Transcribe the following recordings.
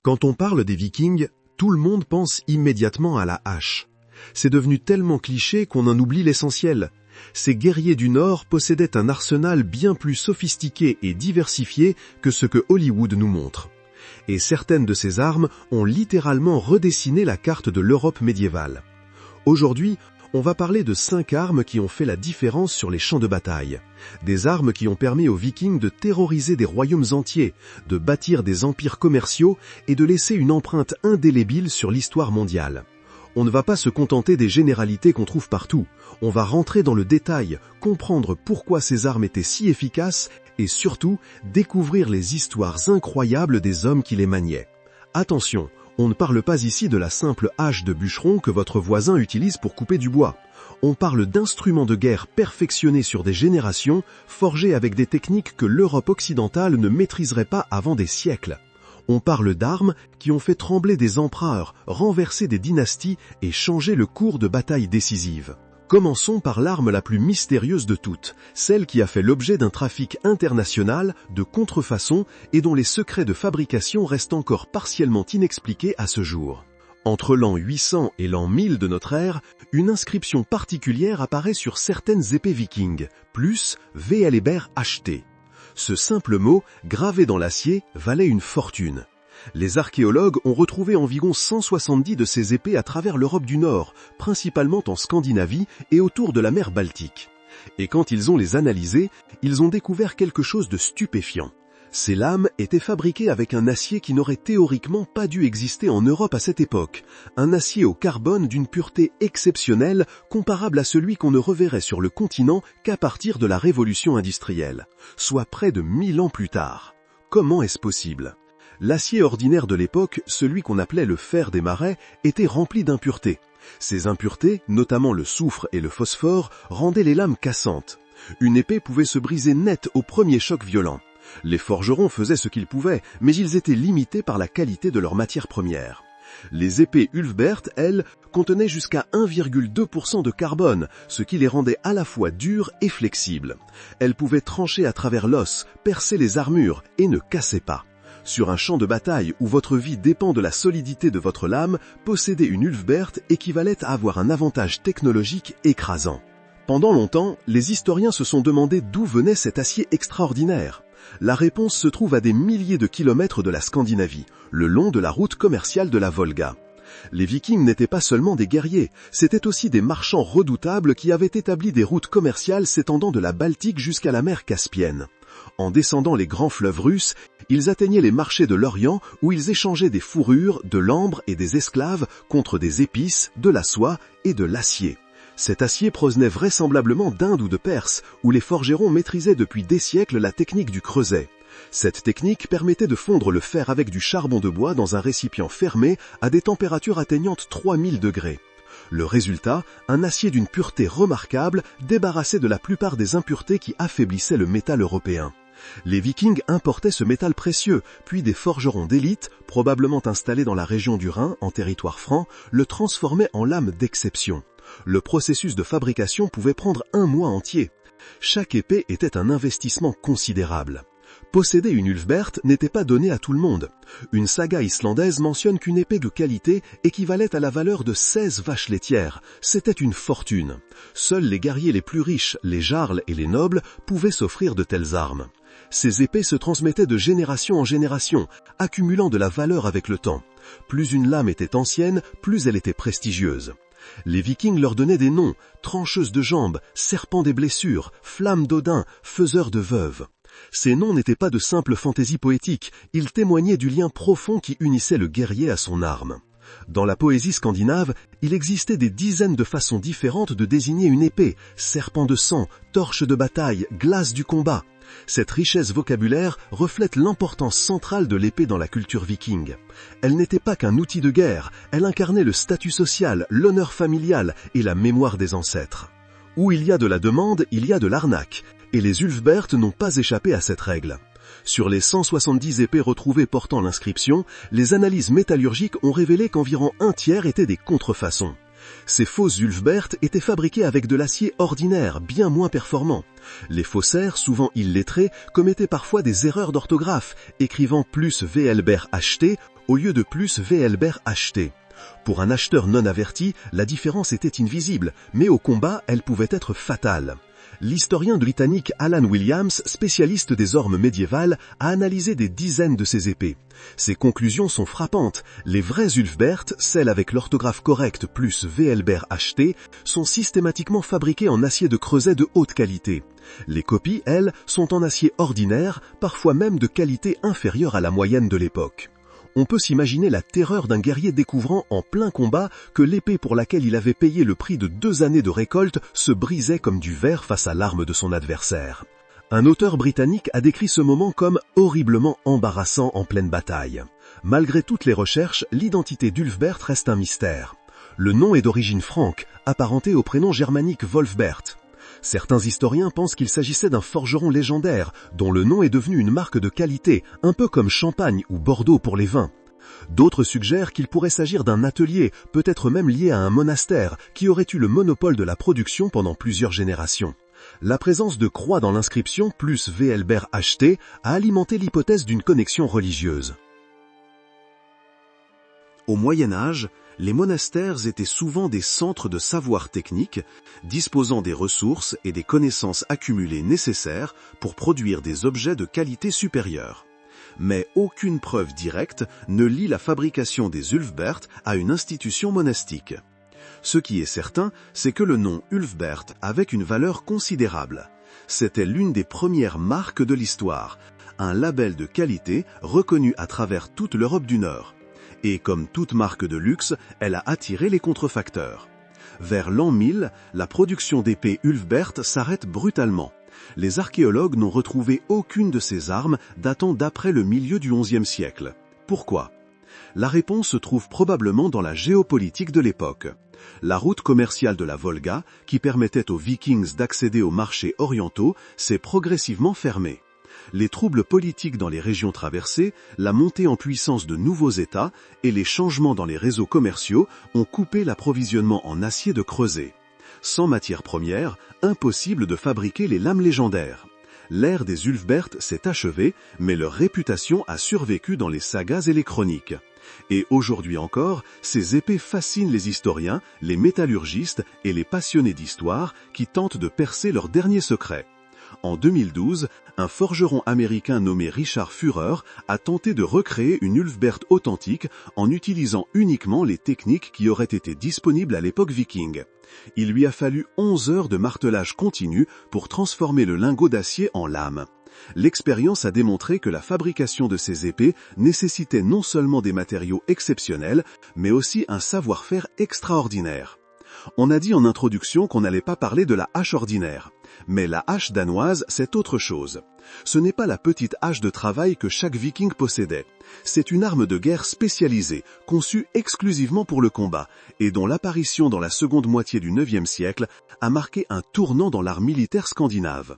Quand on parle des Vikings, tout le monde pense immédiatement à la hache. C'est devenu tellement cliché qu'on en oublie l'essentiel. Ces guerriers du Nord possédaient un arsenal bien plus sophistiqué et diversifié que ce que Hollywood nous montre. Et certaines de ces armes ont littéralement redessiné la carte de l'Europe médiévale. Aujourd'hui, on va parler de 5 armes qui ont fait la différence sur les champs de bataille. Des armes qui ont permis aux Vikings de terroriser des royaumes entiers, de bâtir des empires commerciaux et de laisser une empreinte indélébile sur l'histoire mondiale. On ne va pas se contenter des généralités qu'on trouve partout. On va rentrer dans le détail, comprendre pourquoi ces armes étaient si efficaces et surtout découvrir les histoires incroyables des hommes qui les maniaient. Attention, on ne parle pas ici de la simple hache de bûcheron que votre voisin utilise pour couper du bois. On parle d'instruments de guerre perfectionnés sur des générations, forgés avec des techniques que l'Europe occidentale ne maîtriserait pas avant des siècles. On parle d'armes qui ont fait trembler des empereurs, renverser des dynasties et changer le cours de batailles décisives. Commençons par l'arme la plus mystérieuse de toutes, celle qui a fait l'objet d'un trafic international, de contrefaçon et dont les secrets de fabrication restent encore partiellement inexpliqués à ce jour. Entre l'an 800 et l'an 1000 de notre ère, une inscription particulière apparaît sur certaines épées vikings, plus Veelebær HT. Ce simple mot, gravé dans l'acier, valait une fortune. Les archéologues ont retrouvé environ 170 de ces épées à travers l'Europe du Nord, principalement en Scandinavie et autour de la mer Baltique. Et quand ils ont les analysées, ils ont découvert quelque chose de stupéfiant. Ces lames étaient fabriquées avec un acier qui n'aurait théoriquement pas dû exister en Europe à cette époque, un acier au carbone d'une pureté exceptionnelle comparable à celui qu'on ne reverrait sur le continent qu'à partir de la révolution industrielle, soit près de 1000 ans plus tard. Comment est-ce possible ? L'acier ordinaire de l'époque, celui qu'on appelait le fer des marais, était rempli d'impuretés. Ces impuretés, notamment le soufre et le phosphore, rendaient les lames cassantes. Une épée pouvait se briser net au premier choc violent. Les forgerons faisaient ce qu'ils pouvaient, mais ils étaient limités par la qualité de leurs matières premières. Les épées Ulfberht, elles, contenaient jusqu'à 1,2% de carbone, ce qui les rendait à la fois dures et flexibles. Elles pouvaient trancher à travers l'os, percer les armures et ne cassaient pas. Sur un champ de bataille où votre vie dépend de la solidité de votre lame, posséder une Ulfberht équivalait à avoir un avantage technologique écrasant. Pendant longtemps, les historiens se sont demandé d'où venait cet acier extraordinaire. La réponse se trouve à des milliers de kilomètres de la Scandinavie, le long de la route commerciale de la Volga. Les Vikings n'étaient pas seulement des guerriers, c'étaient aussi des marchands redoutables qui avaient établi des routes commerciales s'étendant de la Baltique jusqu'à la mer Caspienne. En descendant les grands fleuves russes, ils atteignaient les marchés de l'Orient où ils échangeaient des fourrures, de l'ambre et des esclaves contre des épices, de la soie et de l'acier. Cet acier provenait vraisemblablement d'Inde ou de Perse, où les forgerons maîtrisaient depuis des siècles la technique du creuset. Cette technique permettait de fondre le fer avec du charbon de bois dans un récipient fermé à des températures atteignant 3000 degrés. Le résultat, un acier d'une pureté remarquable, débarrassé de la plupart des impuretés qui affaiblissaient le métal européen. Les Vikings importaient ce métal précieux, puis des forgerons d'élite, probablement installés dans la région du Rhin, en territoire franc, le transformaient en lames d'exception. Le processus de fabrication pouvait prendre un mois entier. Chaque épée était un investissement considérable. Posséder une Ulfberht n'était pas donné à tout le monde. Une saga islandaise mentionne qu'une épée de qualité équivalait à la valeur de 16 vaches laitières. C'était une fortune. Seuls les guerriers les plus riches, les jarls et les nobles, pouvaient s'offrir de telles armes. Ces épées se transmettaient de génération en génération, accumulant de la valeur avec le temps. Plus une lame était ancienne, plus elle était prestigieuse. Les Vikings leur donnaient des noms, trancheuse de jambes, serpent des blessures, flamme d'Odin, faiseur de veuves. Ces noms n'étaient pas de simples fantaisies poétiques, ils témoignaient du lien profond qui unissait le guerrier à son arme. Dans la poésie scandinave, il existait des dizaines de façons différentes de désigner une épée, serpent de sang, torche de bataille, glace du combat. Cette richesse vocabulaire reflète l'importance centrale de l'épée dans la culture viking. Elle n'était pas qu'un outil de guerre, elle incarnait le statut social, l'honneur familial et la mémoire des ancêtres. Où il y a de la demande, il y a de l'arnaque, et les Ulfberht n'ont pas échappé à cette règle. Sur les 170 épées retrouvées portant l'inscription, les analyses métallurgiques ont révélé qu'environ un tiers étaient des contrefaçons. Ces fausses Ulfberht étaient fabriquées avec de l'acier ordinaire, bien moins performant. Les faussaires, souvent illettrés, commettaient parfois des erreurs d'orthographe, écrivant plus Veelebær HT au lieu de plus Velbert acheté. Pour un acheteur non averti, la différence était invisible, mais au combat, elle pouvait être fatale. L'historien britannique Alan Williams, spécialiste des armes médiévales, a analysé des dizaines de ces épées. Ses conclusions sont frappantes. Les vraies Ulfbert, celles avec l'orthographe correcte plus Velbert acheté, sont systématiquement fabriquées en acier de creuset de haute qualité. Les copies, elles, sont en acier ordinaire, parfois même de qualité inférieure à la moyenne de l'époque. On peut s'imaginer la terreur d'un guerrier découvrant en plein combat que l'épée pour laquelle il avait payé le prix de 2 années de récolte se brisait comme du verre face à l'arme de son adversaire. Un auteur britannique a décrit ce moment comme horriblement embarrassant en pleine bataille. Malgré toutes les recherches, l'identité d'Ulfbert reste un mystère. Le nom est d'origine franque, apparenté au prénom germanique Wolfbert. Certains historiens pensent qu'il s'agissait d'un forgeron légendaire, dont le nom est devenu une marque de qualité, un peu comme Champagne ou Bordeaux pour les vins. D'autres suggèrent qu'il pourrait s'agir d'un atelier, peut-être même lié à un monastère, qui aurait eu le monopole de la production pendant plusieurs générations. La présence de croix dans l'inscription plus Velbert acheté a alimenté l'hypothèse d'une connexion religieuse. Au Moyen Âge, les monastères étaient souvent des centres de savoir technique, disposant des ressources et des connaissances accumulées nécessaires pour produire des objets de qualité supérieure. Mais aucune preuve directe ne lie la fabrication des Ulfbert à une institution monastique. Ce qui est certain, c'est que le nom Ulfbert avait une valeur considérable. C'était l'une des premières marques de l'histoire, un label de qualité reconnu à travers toute l'Europe du Nord. Et comme toute marque de luxe, elle a attiré les contrefacteurs. Vers l'an 1000, la production d'épées Ulfbert s'arrête brutalement. Les archéologues n'ont retrouvé aucune de ces armes datant d'après le milieu du XIe siècle. Pourquoi ? La réponse se trouve probablement dans la géopolitique de l'époque. La route commerciale de la Volga, qui permettait aux Vikings d'accéder aux marchés orientaux, s'est progressivement fermée. Les troubles politiques dans les régions traversées, la montée en puissance de nouveaux États et les changements dans les réseaux commerciaux ont coupé l'approvisionnement en acier de creuset. Sans matières premières, impossible de fabriquer les lames légendaires. L'ère des Ulfbert s'est achevée, mais leur réputation a survécu dans les sagas et les chroniques. Et aujourd'hui encore, ces épées fascinent les historiens, les métallurgistes et les passionnés d'histoire qui tentent de percer leurs derniers secrets. En 2012, un forgeron américain nommé Richard Führer a tenté de recréer une Ulfbert authentique en utilisant uniquement les techniques qui auraient été disponibles à l'époque viking. Il lui a fallu 11 heures de martelage continu pour transformer le lingot d'acier en lame. L'expérience a démontré que la fabrication de ces épées nécessitait non seulement des matériaux exceptionnels, mais aussi un savoir-faire extraordinaire. On a dit en introduction qu'on n'allait pas parler de la hache ordinaire. Mais la hache danoise, c'est autre chose. Ce n'est pas la petite hache de travail que chaque viking possédait. C'est une arme de guerre spécialisée, conçue exclusivement pour le combat, et dont l'apparition dans la seconde moitié du IXe siècle a marqué un tournant dans l'art militaire scandinave.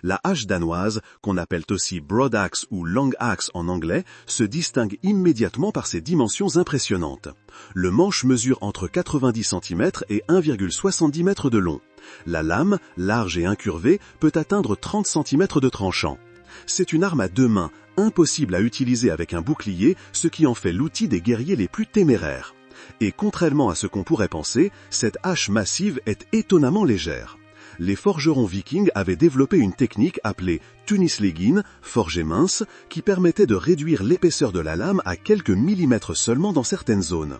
La hache danoise, qu'on appelle aussi broad axe ou long axe en anglais, se distingue immédiatement par ses dimensions impressionnantes. Le manche mesure entre 90 cm et 1,70 m de long. La lame, large et incurvée, peut atteindre 30 cm de tranchant. C'est une arme à 2 mains, impossible à utiliser avec un bouclier, ce qui en fait l'outil des guerriers les plus téméraires. Et contrairement à ce qu'on pourrait penser, cette hache massive est étonnamment légère. Les forgerons vikings avaient développé une technique appelée tunisleggin, forgée mince, qui permettait de réduire l'épaisseur de la lame à quelques millimètres seulement dans certaines zones.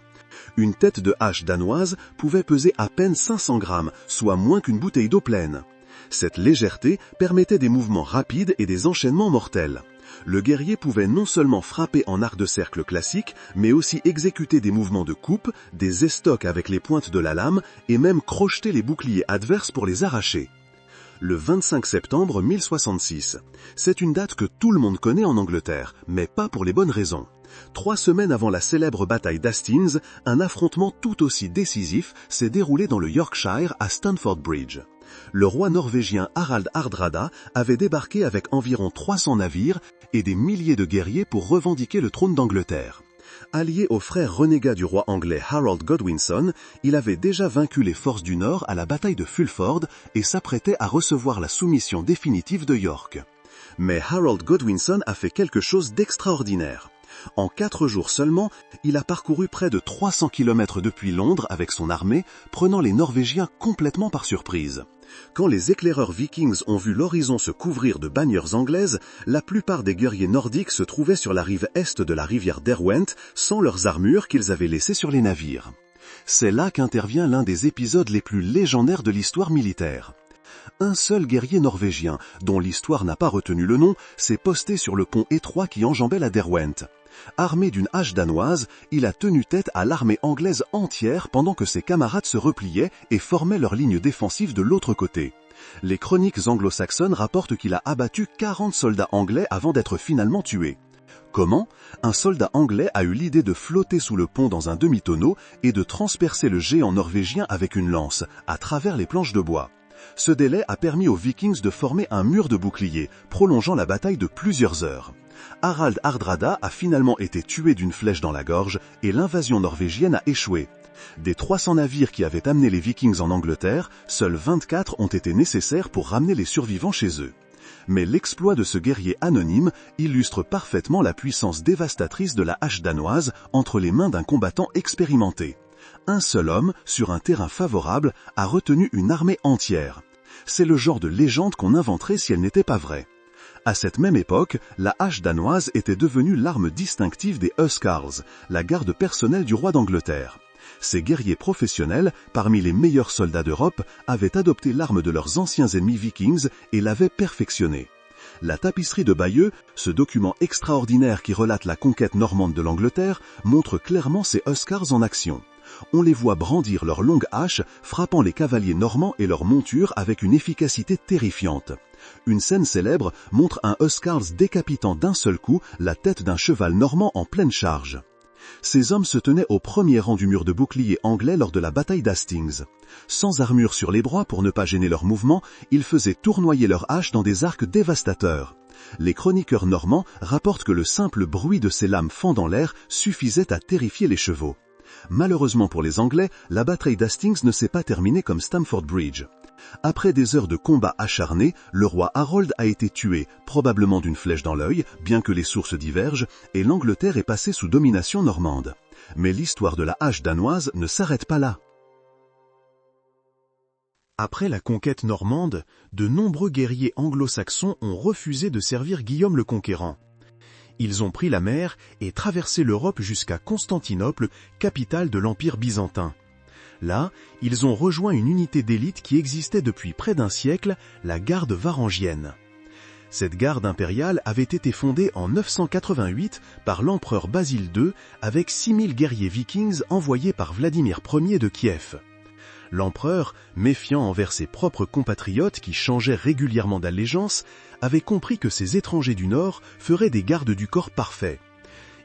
Une tête de hache danoise pouvait peser à peine 500 grammes, soit moins qu'une bouteille d'eau pleine. Cette légèreté permettait des mouvements rapides et des enchaînements mortels. Le guerrier pouvait non seulement frapper en arc de cercle classique, mais aussi exécuter des mouvements de coupe, des estocs avec les pointes de la lame, et même crocheter les boucliers adverses pour les arracher. Le 25 septembre 1066. C'est une date que tout le monde connaît en Angleterre, mais pas pour les bonnes raisons. 3 semaines avant la célèbre bataille d'Hastings, un affrontement tout aussi décisif s'est déroulé dans le Yorkshire à Stamford Bridge. Le roi norvégien Harald Hardrada avait débarqué avec environ 300 navires et des milliers de guerriers pour revendiquer le trône d'Angleterre. Allié au frère renégat du roi anglais Harold Godwinson, il avait déjà vaincu les forces du Nord à la bataille de Fulford et s'apprêtait à recevoir la soumission définitive de York. Mais Harold Godwinson a fait quelque chose d'extraordinaire. En 4 jours seulement, il a parcouru près de 300 km depuis Londres avec son armée, prenant les Norvégiens complètement par surprise. Quand les éclaireurs vikings ont vu l'horizon se couvrir de bannières anglaises, la plupart des guerriers nordiques se trouvaient sur la rive est de la rivière Derwent, sans leurs armures qu'ils avaient laissées sur les navires. C'est là qu'intervient l'un des épisodes les plus légendaires de l'histoire militaire. Un seul guerrier norvégien, dont l'histoire n'a pas retenu le nom, s'est posté sur le pont étroit qui enjambait la Derwent. Armé d'une hache danoise, il a tenu tête à l'armée anglaise entière pendant que ses camarades se repliaient et formaient leur ligne défensive de l'autre côté. Les chroniques anglo-saxonnes rapportent qu'il a abattu 40 soldats anglais avant d'être finalement tué. Comment ? Un soldat anglais a eu l'idée de flotter sous le pont dans un demi-tonneau et de transpercer le géant norvégien avec une lance, à travers les planches de bois. Ce délai a permis aux Vikings de former un mur de boucliers, prolongeant la bataille de plusieurs heures. Harald Hardrada a finalement été tué d'une flèche dans la gorge et l'invasion norvégienne a échoué. Des 300 navires qui avaient amené les Vikings en Angleterre, seuls 24 ont été nécessaires pour ramener les survivants chez eux. Mais l'exploit de ce guerrier anonyme illustre parfaitement la puissance dévastatrice de la hache danoise entre les mains d'un combattant expérimenté. Un seul homme, sur un terrain favorable, a retenu une armée entière. C'est le genre de légende qu'on inventerait si elle n'était pas vraie. À cette même époque, la hache danoise était devenue l'arme distinctive des Huscarls, la garde personnelle du roi d'Angleterre. Ces guerriers professionnels, parmi les meilleurs soldats d'Europe, avaient adopté l'arme de leurs anciens ennemis vikings et l'avaient perfectionnée. La tapisserie de Bayeux, ce document extraordinaire qui relate la conquête normande de l'Angleterre, montre clairement ces Huscarls en action. On les voit brandir leurs longues haches, frappant les cavaliers normands et leurs montures avec une efficacité terrifiante. Une scène célèbre montre un Huscarls décapitant d'un seul coup la tête d'un cheval normand en pleine charge. Ces hommes se tenaient au premier rang du mur de boucliers anglais lors de la bataille d'Hastings. Sans armure sur les bras pour ne pas gêner leurs mouvements, ils faisaient tournoyer leurs haches dans des arcs dévastateurs. Les chroniqueurs normands rapportent que le simple bruit de ces lames fendant l'air suffisait à terrifier les chevaux. Malheureusement pour les Anglais, la bataille d'Hastings ne s'est pas terminée comme Stamford Bridge. Après des heures de combat acharnés, le roi Harold a été tué, probablement d'une flèche dans l'œil, bien que les sources divergent, et l'Angleterre est passée sous domination normande. Mais l'histoire de la hache danoise ne s'arrête pas là. Après la conquête normande, de nombreux guerriers anglo-saxons ont refusé de servir Guillaume le Conquérant. Ils ont pris la mer et traversé l'Europe jusqu'à Constantinople, capitale de l'Empire byzantin. Là, ils ont rejoint une unité d'élite qui existait depuis près d'un siècle, la garde varangienne. Cette garde impériale avait été fondée en 988 par l'empereur Basile II avec 6000 guerriers vikings envoyés par Vladimir Ier de Kiev. L'empereur, méfiant envers ses propres compatriotes qui changeaient régulièrement d'allégeance, avait compris que ces étrangers du Nord feraient des gardes du corps parfaits.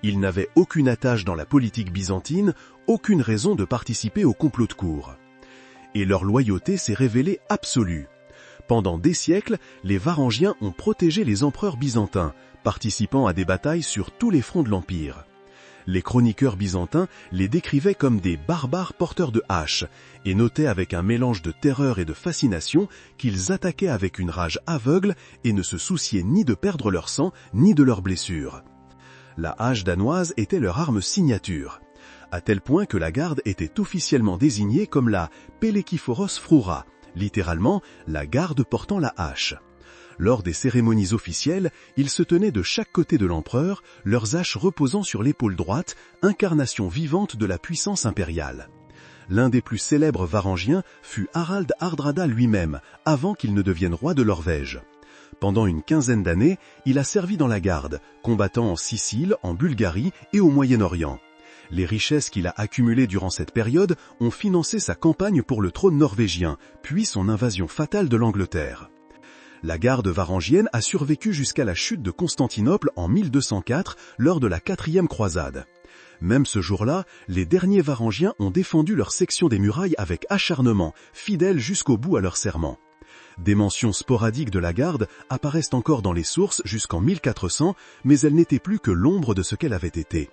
Ils n'avaient aucune attache dans la politique byzantine, aucune raison de participer au complot de cour. Et leur loyauté s'est révélée absolue. Pendant des siècles, les Varangiens ont protégé les empereurs byzantins, participant à des batailles sur tous les fronts de l'Empire. Les chroniqueurs byzantins les décrivaient comme des barbares porteurs de haches, et notaient avec un mélange de terreur et de fascination qu'ils attaquaient avec une rage aveugle et ne se souciaient ni de perdre leur sang, ni de leurs blessures. La hache danoise était leur arme signature, à tel point que la garde était officiellement désignée comme la Pelekiphoros Froura, littéralement la garde portant la hache. Lors des cérémonies officielles, ils se tenaient de chaque côté de l'empereur, leurs haches reposant sur l'épaule droite, incarnation vivante de la puissance impériale. L'un des plus célèbres Varangiens fut Harald Hardrada lui-même, avant qu'il ne devienne roi de Norvège. Pendant une quinzaine d'années, il a servi dans la garde, combattant en Sicile, en Bulgarie et au Moyen-Orient. Les richesses qu'il a accumulées durant cette période ont financé sa campagne pour le trône norvégien, puis son invasion fatale de l'Angleterre. La garde varangienne a survécu jusqu'à la chute de Constantinople en 1204 lors de la 4e croisade. Même ce jour-là, les derniers Varangiens ont défendu leur section des murailles avec acharnement, fidèles jusqu'au bout à leur serment. Des mentions sporadiques de la garde apparaissent encore dans les sources jusqu'en 1400, mais elles n'étaient plus que l'ombre de ce qu'elle avait été.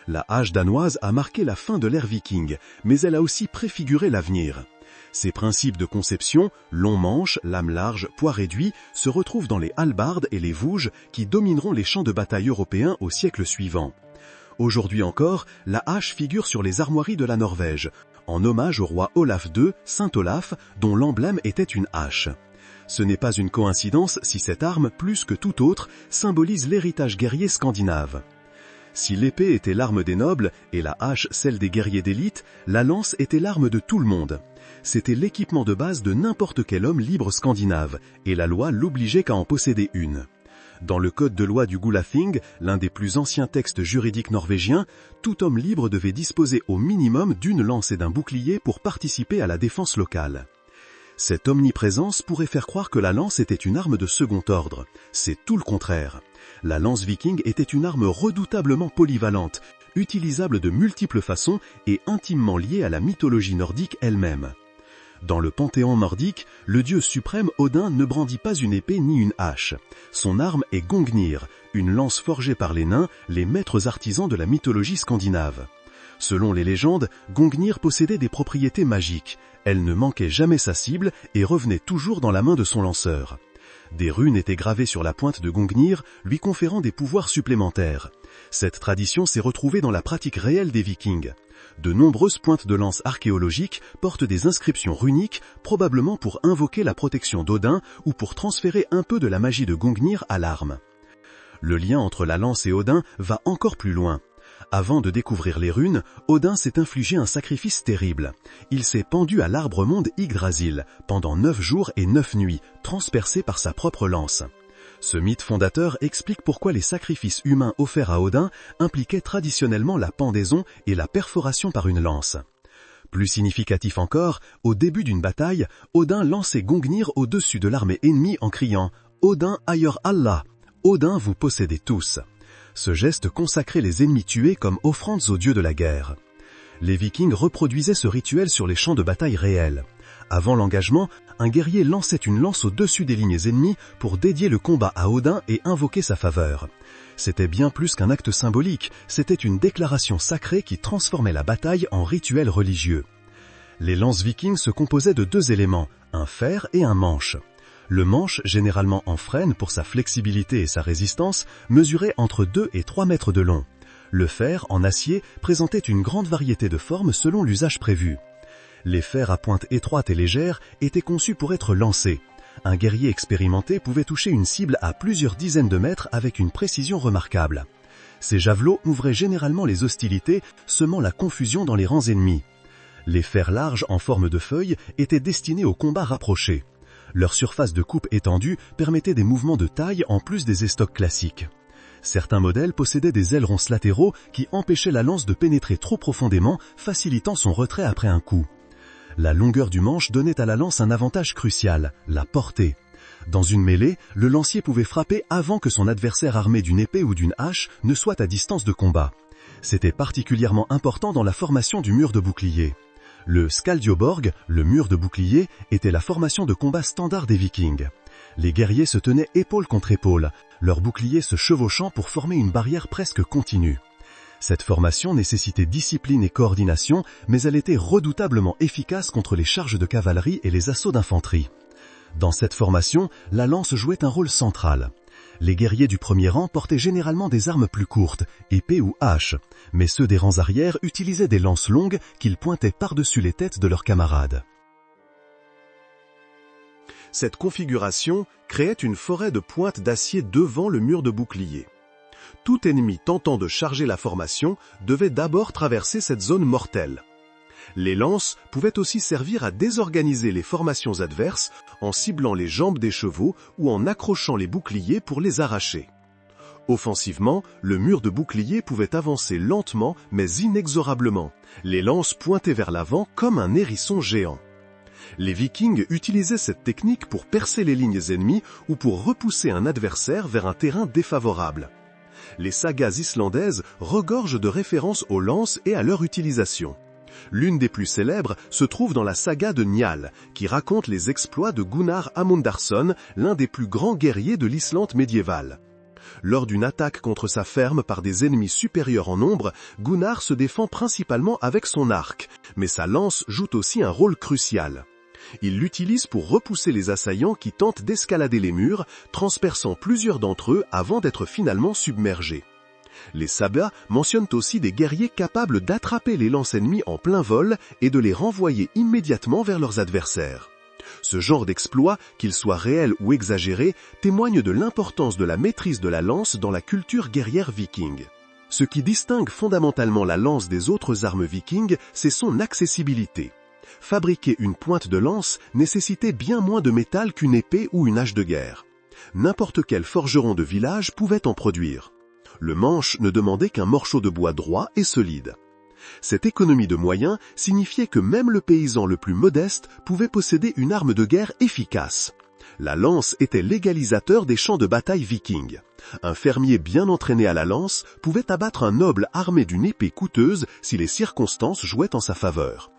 La hache danoise a marqué la fin de l'ère viking, mais elle a aussi préfiguré l'avenir. Ces principes de conception, long manche, lame large, poids réduit, se retrouvent dans les hallebardes et les vouges qui domineront les champs de bataille européens au siècle suivant. Aujourd'hui encore, la hache figure sur les armoiries de la Norvège, en hommage au roi Olaf II, Saint Olaf, dont l'emblème était une hache. Ce n'est pas une coïncidence si cette arme, plus que toute autre, symbolise l'héritage guerrier scandinave. Si l'épée était l'arme des nobles et la hache celle des guerriers d'élite, la lance était l'arme de tout le monde. C'était l'équipement de base de n'importe quel homme libre scandinave, et la loi l'obligeait qu'à en posséder une. Dans le code de loi du Gulathing, l'un des plus anciens textes juridiques norvégiens, tout homme libre devait disposer au minimum d'une lance et d'un bouclier pour participer à la défense locale. Cette omniprésence pourrait faire croire que la lance était une arme de second ordre. C'est tout le contraire. La lance viking était une arme redoutablement polyvalente, utilisable de multiples façons et intimement liée à la mythologie nordique elle-même. Dans le panthéon nordique, le dieu suprême Odin ne brandit pas une épée ni une hache. Son arme est Gungnir, une lance forgée par les nains, les maîtres artisans de la mythologie scandinave. Selon les légendes, Gungnir possédait des propriétés magiques. Elle ne manquait jamais sa cible et revenait toujours dans la main de son lanceur. Des runes étaient gravées sur la pointe de Gungnir, lui conférant des pouvoirs supplémentaires. Cette tradition s'est retrouvée dans la pratique réelle des Vikings. De nombreuses pointes de lance archéologiques portent des inscriptions runiques, probablement pour invoquer la protection d'Odin ou pour transférer un peu de la magie de Gungnir à l'arme. Le lien entre la lance et Odin va encore plus loin. Avant de découvrir les runes, Odin s'est infligé un sacrifice terrible. Il s'est pendu à l'arbre-monde Yggdrasil pendant 9 jours et 9 nuits, transpercé par sa propre lance. Ce mythe fondateur explique pourquoi les sacrifices humains offerts à Odin impliquaient traditionnellement la pendaison et la perforation par une lance. Plus significatif encore, au début d'une bataille, Odin lançait Gungnir au-dessus de l'armée ennemie en criant « Odin ailleurs Allah !»« Odin vous possédez tous !» Ce geste consacrait les ennemis tués comme offrandes aux dieux de la guerre. Les Vikings reproduisaient ce rituel sur les champs de bataille réels. Avant l'engagement, un guerrier lançait une lance au-dessus des lignes ennemies pour dédier le combat à Odin et invoquer sa faveur. C'était bien plus qu'un acte symbolique, c'était une déclaration sacrée qui transformait la bataille en rituel religieux. Les lances vikings se composaient de 2 éléments, un fer et un manche. Le manche, généralement en frêne pour sa flexibilité et sa résistance, mesurait entre 2 et 3 mètres de long. Le fer, en acier, présentait une grande variété de formes selon l'usage prévu. Les fers à pointe étroite et légère étaient conçus pour être lancés. Un guerrier expérimenté pouvait toucher une cible à plusieurs dizaines de mètres avec une précision remarquable. Ces javelots ouvraient généralement les hostilités, semant la confusion dans les rangs ennemis. Les fers larges en forme de feuilles étaient destinés au combat rapproché. Leur surface de coupe étendue permettait des mouvements de taille en plus des estocs classiques. Certains modèles possédaient des ailerons latéraux qui empêchaient la lance de pénétrer trop profondément, facilitant son retrait après un coup. La longueur du manche donnait à la lance un avantage crucial, la portée. Dans une mêlée, le lancier pouvait frapper avant que son adversaire armé d'une épée ou d'une hache ne soit à distance de combat. C'était particulièrement important dans la formation du mur de bouclier. Le Skaldioborg, le mur de bouclier, était la formation de combat standard des Vikings. Les guerriers se tenaient épaule contre épaule, leurs boucliers se chevauchant pour former une barrière presque continue. Cette formation nécessitait discipline et coordination, mais elle était redoutablement efficace contre les charges de cavalerie et les assauts d'infanterie. Dans cette formation, la lance jouait un rôle central. Les guerriers du premier rang portaient généralement des armes plus courtes, épées ou haches, mais ceux des rangs arrière utilisaient des lances longues qu'ils pointaient par-dessus les têtes de leurs camarades. Cette configuration créait une forêt de pointes d'acier devant le mur de bouclier. Tout ennemi tentant de charger la formation devait d'abord traverser cette zone mortelle. Les lances pouvaient aussi servir à désorganiser les formations adverses en ciblant les jambes des chevaux ou en accrochant les boucliers pour les arracher. Offensivement, le mur de bouclier pouvait avancer lentement mais inexorablement. Les lances pointaient vers l'avant comme un hérisson géant. Les Vikings utilisaient cette technique pour percer les lignes ennemies ou pour repousser un adversaire vers un terrain défavorable. Les sagas islandaises regorgent de références aux lances et à leur utilisation. L'une des plus célèbres se trouve dans la saga de Njal, qui raconte les exploits de Gunnar Amundarson, l'un des plus grands guerriers de l'Islande médiévale. Lors d'une attaque contre sa ferme par des ennemis supérieurs en nombre, Gunnar se défend principalement avec son arc, mais sa lance joue aussi un rôle crucial. Il l'utilise pour repousser les assaillants qui tentent d'escalader les murs, transperçant plusieurs d'entre eux avant d'être finalement submergés. Les sabbats mentionnent aussi des guerriers capables d'attraper les lances ennemies en plein vol et de les renvoyer immédiatement vers leurs adversaires. Ce genre d'exploit, qu'il soit réel ou exagéré, témoigne de l'importance de la maîtrise de la lance dans la culture guerrière viking. Ce qui distingue fondamentalement la lance des autres armes vikings, c'est son accessibilité. Fabriquer une pointe de lance nécessitait bien moins de métal qu'une épée ou une hache de guerre. N'importe quel forgeron de village pouvait en produire. Le manche ne demandait qu'un morceau de bois droit et solide. Cette économie de moyens signifiait que même le paysan le plus modeste pouvait posséder une arme de guerre efficace. La lance était l'égalisateur des champs de bataille vikings. Un fermier bien entraîné à la lance pouvait abattre un noble armé d'une épée coûteuse si les circonstances jouaient en sa faveur.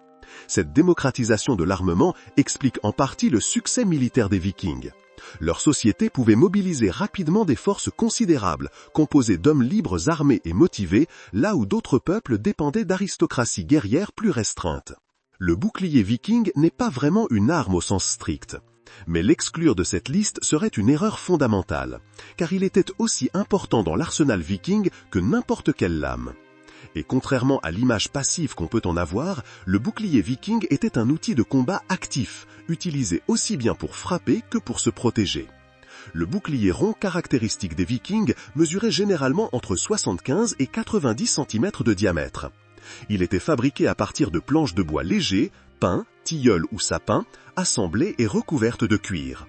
Cette démocratisation de l'armement explique en partie le succès militaire des Vikings. Leur société pouvait mobiliser rapidement des forces considérables, composées d'hommes libres armés et motivés, là où d'autres peuples dépendaient d'aristocraties guerrières plus restreintes. Le bouclier viking n'est pas vraiment une arme au sens strict. Mais l'exclure de cette liste serait une erreur fondamentale, car il était aussi important dans l'arsenal viking que n'importe quelle lame. Et contrairement à l'image passive qu'on peut en avoir, le bouclier viking était un outil de combat actif, utilisé aussi bien pour frapper que pour se protéger. Le bouclier rond caractéristique des vikings mesurait généralement entre 75 et 90 cm de diamètre. Il était fabriqué à partir de planches de bois légers, pins, tilleuls ou sapins, assemblées et recouvertes de cuir.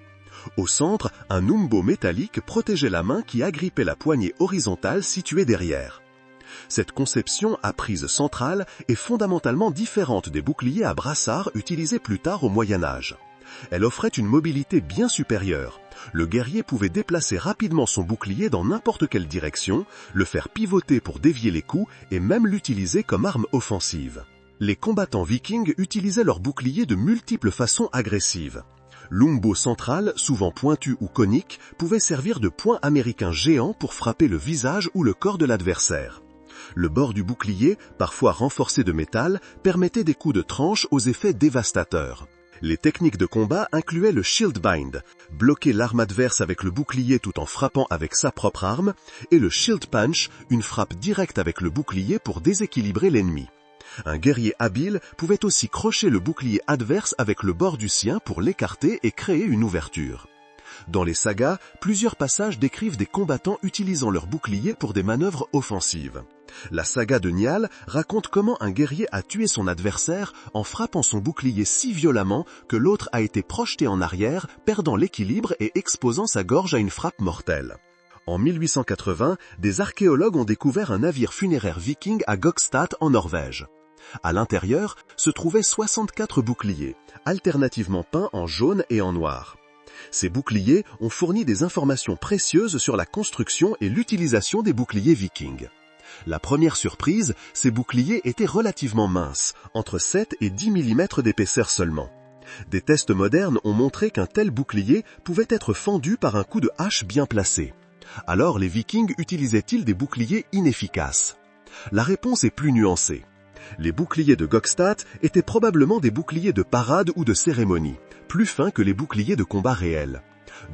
Au centre, un umbo métallique protégeait la main qui agrippait la poignée horizontale située derrière. Cette conception à prise centrale est fondamentalement différente des boucliers à brassard utilisés plus tard au Moyen-Âge. Elle offrait une mobilité bien supérieure. Le guerrier pouvait déplacer rapidement son bouclier dans n'importe quelle direction, le faire pivoter pour dévier les coups et même l'utiliser comme arme offensive. Les combattants vikings utilisaient leurs boucliers de multiples façons agressives. L'umbo central, souvent pointu ou conique, pouvait servir de poing américain géant pour frapper le visage ou le corps de l'adversaire. Le bord du bouclier, parfois renforcé de métal, permettait des coups de tranche aux effets dévastateurs. Les techniques de combat incluaient le shield bind, bloquer l'arme adverse avec le bouclier tout en frappant avec sa propre arme, et le shield punch, une frappe directe avec le bouclier pour déséquilibrer l'ennemi. Un guerrier habile pouvait aussi crocher le bouclier adverse avec le bord du sien pour l'écarter et créer une ouverture. Dans les sagas, plusieurs passages décrivent des combattants utilisant leur bouclier pour des manœuvres offensives. La saga de Njál raconte comment un guerrier a tué son adversaire en frappant son bouclier si violemment que l'autre a été projeté en arrière, perdant l'équilibre et exposant sa gorge à une frappe mortelle. En 1880, des archéologues ont découvert un navire funéraire viking à Gokstad en Norvège. À l'intérieur se trouvaient 64 boucliers, alternativement peints en jaune et en noir. Ces boucliers ont fourni des informations précieuses sur la construction et l'utilisation des boucliers vikings. La première surprise, ces boucliers étaient relativement minces, entre 7 et 10 mm d'épaisseur seulement. Des tests modernes ont montré qu'un tel bouclier pouvait être fendu par un coup de hache bien placé. Alors les Vikings utilisaient-ils des boucliers inefficaces? La réponse est plus nuancée. Les boucliers de Gokstad étaient probablement des boucliers de parade ou de cérémonie, plus fins que les boucliers de combat réels.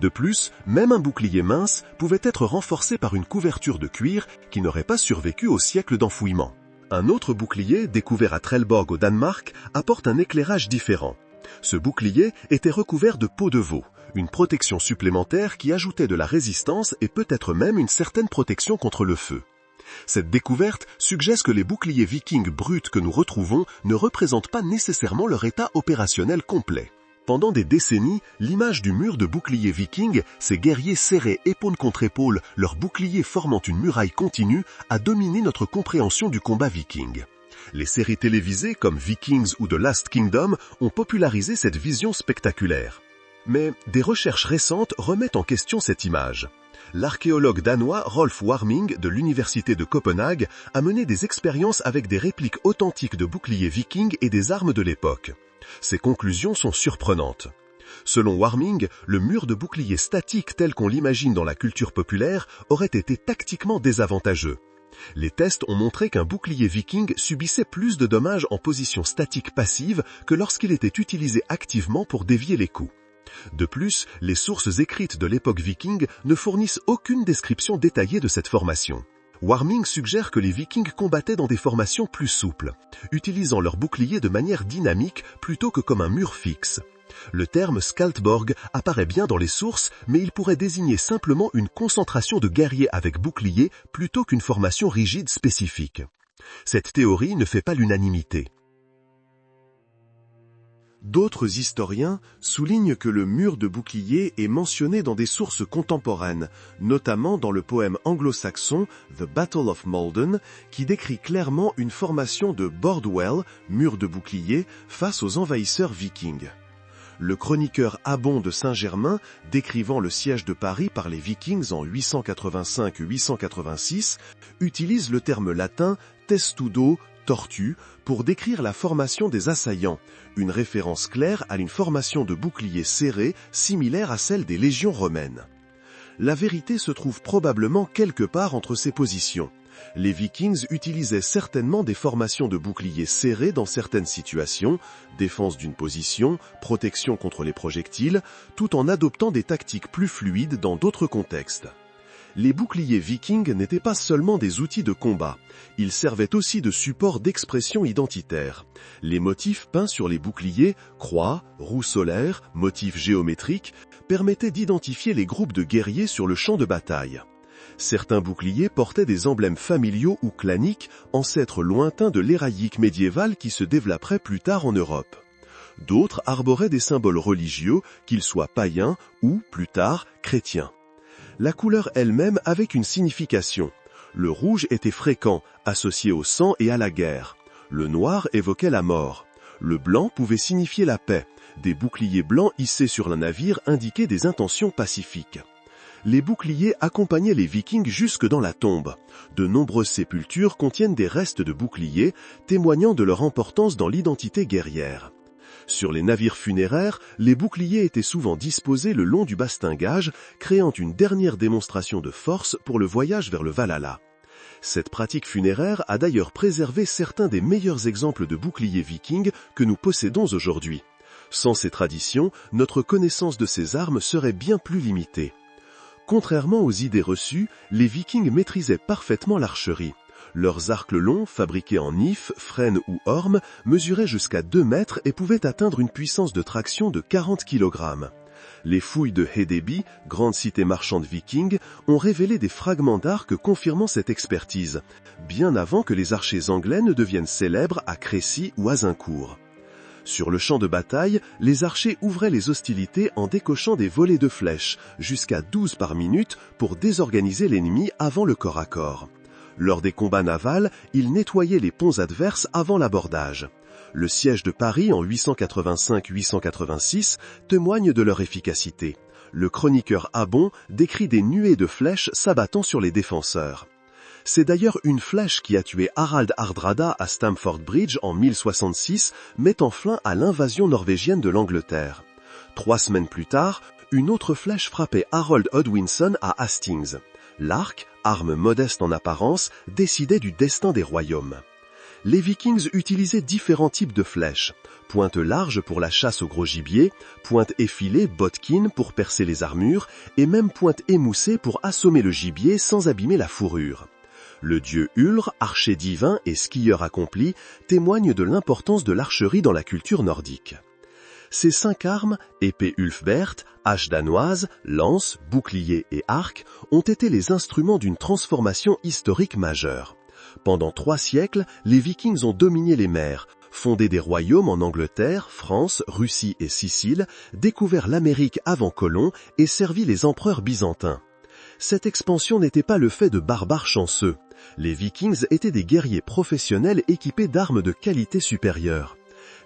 De plus, même un bouclier mince pouvait être renforcé par une couverture de cuir qui n'aurait pas survécu au siècle d'enfouissement. Un autre bouclier, découvert à Trelleborg au Danemark, apporte un éclairage différent. Ce bouclier était recouvert de peau de veau, une protection supplémentaire qui ajoutait de la résistance et peut-être même une certaine protection contre le feu. Cette découverte suggère que les boucliers vikings bruts que nous retrouvons ne représentent pas nécessairement leur état opérationnel complet. Pendant des décennies, l'image du mur de boucliers vikings, ces guerriers serrés épaule contre épaule, leurs boucliers formant une muraille continue, a dominé notre compréhension du combat viking. Les séries télévisées comme Vikings ou The Last Kingdom ont popularisé cette vision spectaculaire. Mais des recherches récentes remettent en question cette image. L'archéologue danois Rolf Warming de l'université de Copenhague a mené des expériences avec des répliques authentiques de boucliers vikings et des armes de l'époque. Ces conclusions sont surprenantes. Selon Warming, le mur de bouclier statique tel qu'on l'imagine dans la culture populaire aurait été tactiquement désavantageux. Les tests ont montré qu'un bouclier viking subissait plus de dommages en position statique passive que lorsqu'il était utilisé activement pour dévier les coups. De plus, les sources écrites de l'époque viking ne fournissent aucune description détaillée de cette formation. Warming suggère que les Vikings combattaient dans des formations plus souples, utilisant leur bouclier de manière dynamique plutôt que comme un mur fixe. Le terme Skaltborg apparaît bien dans les sources, mais il pourrait désigner simplement une concentration de guerriers avec bouclier plutôt qu'une formation rigide spécifique. Cette théorie ne fait pas l'unanimité. D'autres historiens soulignent que le mur de bouclier est mentionné dans des sources contemporaines, notamment dans le poème anglo-saxon The Battle of Maldon, qui décrit clairement une formation de Bordwell, mur de bouclier, face aux envahisseurs vikings. Le chroniqueur Abon de Saint-Germain, décrivant le siège de Paris par les Vikings en 885-886, utilise le terme latin testudo, tortue, pour décrire la formation des assaillants, une référence claire à une formation de bouclier serré similaire à celle des légions romaines. La vérité se trouve probablement quelque part entre ces positions. Les Vikings utilisaient certainement des formations de boucliers serrés dans certaines situations, défense d'une position, protection contre les projectiles, tout en adoptant des tactiques plus fluides dans d'autres contextes. Les boucliers vikings n'étaient pas seulement des outils de combat, ils servaient aussi de support d'expression identitaire. Les motifs peints sur les boucliers, croix, roue solaire, motifs géométriques, permettaient d'identifier les groupes de guerriers sur le champ de bataille. Certains boucliers portaient des emblèmes familiaux ou claniques, ancêtres lointains de l'héraïque médiévale qui se développerait plus tard en Europe. D'autres arboraient des symboles religieux, qu'ils soient païens ou, plus tard, chrétiens. La couleur elle-même avait une signification. Le rouge était fréquent, associé au sang et à la guerre. Le noir évoquait la mort. Le blanc pouvait signifier la paix. Des boucliers blancs hissés sur un navire indiquaient des intentions pacifiques. Les boucliers accompagnaient les Vikings jusque dans la tombe. De nombreuses sépultures contiennent des restes de boucliers, témoignant de leur importance dans l'identité guerrière. Sur les navires funéraires, les boucliers étaient souvent disposés le long du bastingage, créant une dernière démonstration de force pour le voyage vers le Valhalla. Cette pratique funéraire a d'ailleurs préservé certains des meilleurs exemples de boucliers vikings que nous possédons aujourd'hui. Sans ces traditions, notre connaissance de ces armes serait bien plus limitée. Contrairement aux idées reçues, les Vikings maîtrisaient parfaitement l'archerie. Leurs arcs longs, fabriqués en if, frêne ou orme, mesuraient jusqu'à 2 mètres et pouvaient atteindre une puissance de traction de 40 kg. Les fouilles de Hedeby, grande cité marchande viking, ont révélé des fragments d'arcs confirmant cette expertise, bien avant que les archers anglais ne deviennent célèbres à Crécy ou Azincourt. Sur le champ de bataille, les archers ouvraient les hostilités en décochant des volées de flèches, jusqu'à 12 par minute, pour désorganiser l'ennemi avant le corps à corps. Lors des combats navals, ils nettoyaient les ponts adverses avant l'abordage. Le siège de Paris en 885-886 témoigne de leur efficacité. Le chroniqueur Abon décrit des nuées de flèches s'abattant sur les défenseurs. C'est d'ailleurs une flèche qui a tué Harald Hardrada à Stamford Bridge en 1066, mettant fin à l'invasion norvégienne de l'Angleterre. 3 semaines plus tard, une autre flèche frappait Harold Hodwinson à Hastings. L'arc, arme modeste en apparence, décidait du destin des royaumes. Les Vikings utilisaient différents types de flèches. Pointe large pour la chasse au gros gibier, pointe effilée, bodkin pour percer les armures, et même pointe émoussée pour assommer le gibier sans abîmer la fourrure. Le dieu Ulr, archer divin et skieur accompli, témoigne de l'importance de l'archerie dans la culture nordique. Ces 5 armes, épée Ulfbert, hache danoise, lance, bouclier et arc, ont été les instruments d'une transformation historique majeure. Pendant 3 siècles, les Vikings ont dominé les mers, fondé des royaumes en Angleterre, France, Russie et Sicile, découvert l'Amérique avant Colomb et servi les empereurs byzantins. Cette expansion n'était pas le fait de barbares chanceux. Les Vikings étaient des guerriers professionnels équipés d'armes de qualité supérieure.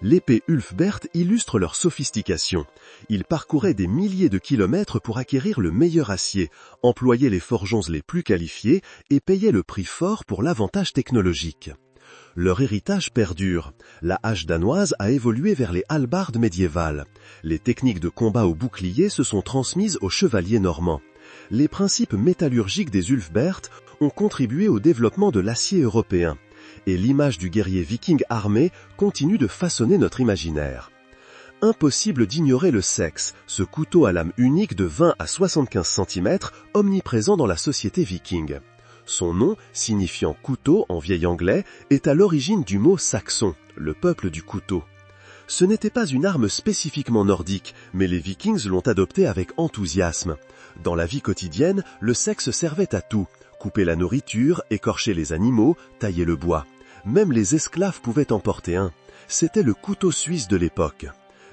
L'épée Ulfbert illustre leur sophistication. Ils parcouraient des milliers de kilomètres pour acquérir le meilleur acier, employaient les forgerons les plus qualifiés et payaient le prix fort pour l'avantage technologique. Leur héritage perdure. La hache danoise a évolué vers les hallebardes médiévales. Les techniques de combat au bouclier se sont transmises aux chevaliers normands. Les principes métallurgiques des Ulfbert ont contribué au développement de l'acier européen. Et l'image du guerrier viking armé continue de façonner notre imaginaire. Impossible d'ignorer le sexe, ce couteau à lame unique de 20 à 75 cm, omniprésent dans la société viking. Son nom, signifiant couteau en vieil anglais, est à l'origine du mot saxon, le peuple du couteau. Ce n'était pas une arme spécifiquement nordique, mais les Vikings l'ont adoptée avec enthousiasme. Dans la vie quotidienne, le sexe servait à tout. Couper la nourriture, écorcher les animaux, tailler le bois. Même les esclaves pouvaient en porter un. C'était le couteau suisse de l'époque.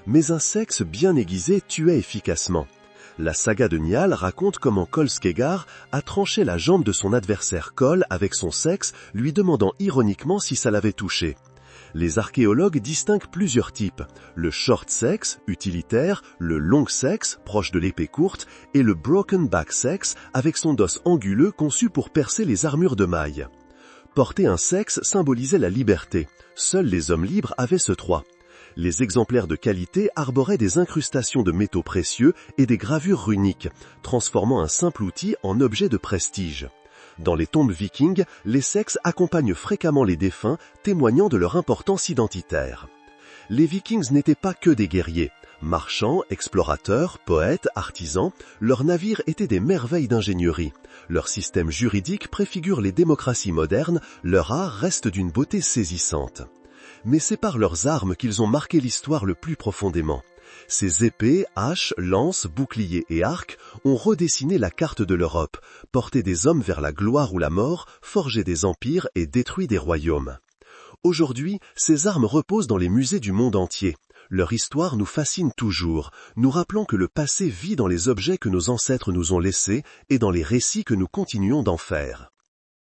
Mais un sexe bien aiguisé tuait efficacement. La saga de Njal raconte comment Kol Skeggar a tranché la jambe de son adversaire Kol avec son sexe, lui demandant ironiquement si ça l'avait touché. Les archéologues distinguent plusieurs types, le short sex, utilitaire, le long sex, proche de l'épée courte, et le broken back sex, avec son dos anguleux conçu pour percer les armures de mailles. Porter un sexe symbolisait la liberté, seuls les hommes libres avaient ce droit. Les exemplaires de qualité arboraient des incrustations de métaux précieux et des gravures runiques, transformant un simple outil en objet de prestige. Dans les tombes vikings, les sexes accompagnent fréquemment les défunts, témoignant de leur importance identitaire. Les Vikings n'étaient pas que des guerriers. Marchands, explorateurs, poètes, artisans, leurs navires étaient des merveilles d'ingénierie. Leur système juridique préfigure les démocraties modernes, leur art reste d'une beauté saisissante. Mais c'est par leurs armes qu'ils ont marqué l'histoire le plus profondément. Ces épées, haches, lances, boucliers et arcs ont redessiné la carte de l'Europe, porté des hommes vers la gloire ou la mort, forgé des empires et détruit des royaumes. Aujourd'hui, ces armes reposent dans les musées du monde entier. Leur histoire nous fascine toujours, nous rappelant que le passé vit dans les objets que nos ancêtres nous ont laissés et dans les récits que nous continuons d'en faire.